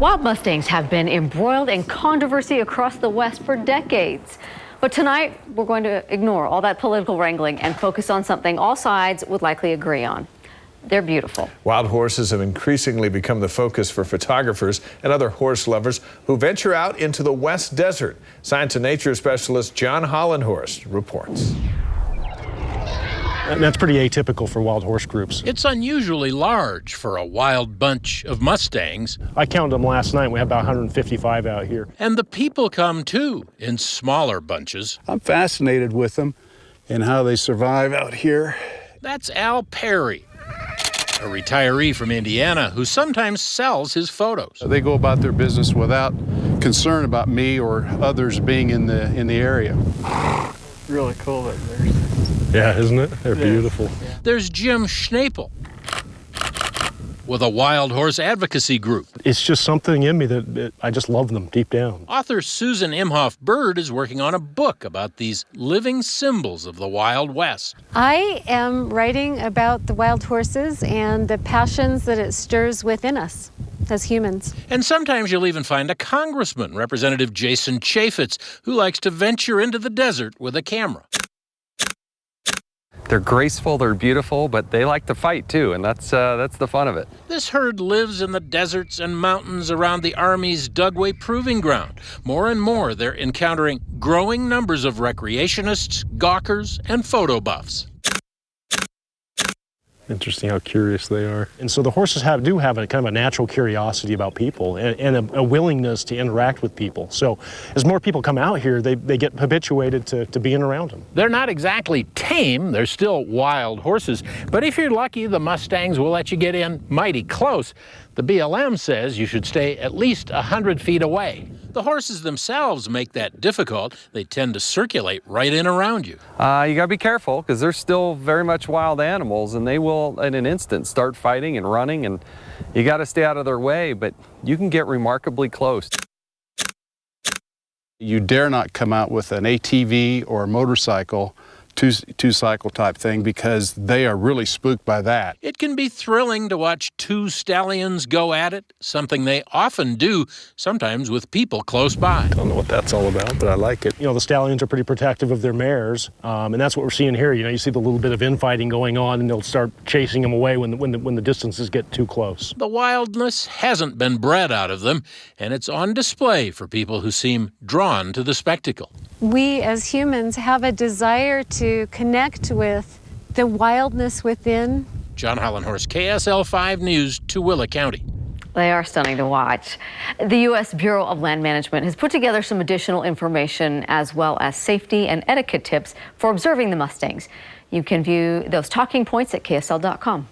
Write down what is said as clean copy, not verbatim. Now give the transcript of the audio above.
Wild mustangs have been embroiled in controversy across the West for decades. But tonight, we're going to ignore all that political wrangling and focus on something all sides would likely agree on. They're beautiful. Wild horses have increasingly become the focus for photographers and other horse lovers who venture out into the West Desert. Science and nature specialist John Hollenhorst reports. And that's pretty atypical for wild horse groups. It's unusually large for a wild bunch of mustangs. I counted them last night. We have about 155 out here. And the people come too, in smaller bunches. I'm fascinated with them and how they survive out here. That's Al Perry, a retiree from Indiana who sometimes sells his photos. They go about their business without concern about me or others being in the area. Really cool that there's. Yeah, isn't it? They're beautiful. There's Jim SCHNEPEL with a wild horse advocacy group. It's just something in me that I just love them deep down. Author Susan IMHOFF Bird is working on a book about these living symbols of the Wild West. I am writing about the wild horses and the passions that it stirs within us as humans. And sometimes you'll even find a congressman, Representative Jason CHAFFETZ, who likes to venture into the desert with a camera. They're graceful, they're beautiful, but they like to fight too, and that's the fun of it. This herd lives in the deserts and mountains around the Army's Dugway Proving Ground. More and more, they're encountering growing numbers of recreationists, gawkers, and photo buffs. Interesting how curious they are. And so the horses do have a kind of a natural curiosity about people and a willingness to interact with people. So as more people come out here, they get habituated to being around them. They're not exactly tame, they're still wild horses, but if you're lucky, the mustangs will let you get in mighty close. The BLM says you should stay at least 100 feet away. The horses themselves make that difficult. They tend to circulate right in around you. You gotta be careful because they're still very much wild animals and they will in an instant start fighting and running, and you gotta stay out of their way, but you can get remarkably close. You dare not come out with an ATV or a motorcycle, two-cycle type thing, because they are really spooked by that. It can be thrilling to watch two stallions go at it, something they often do, sometimes with people close by. Don't know what that's all about, but I like it. You know, the stallions are pretty protective of their mares, and that's what we're seeing here. You know, you see the little bit of infighting going on, and they'll start chasing them away when the distances get too close. The wildness hasn't been bred out of them, and it's on display for people who seem drawn to the spectacle. We as humans have a desire to connect with the wildness within. John Hollenhorst, KSL 5 News, TOOELE County. They are stunning to watch. The U.S. Bureau of Land Management has put together some additional information as well as safety and etiquette tips for observing the mustangs. You can view those talking points at KSL.com.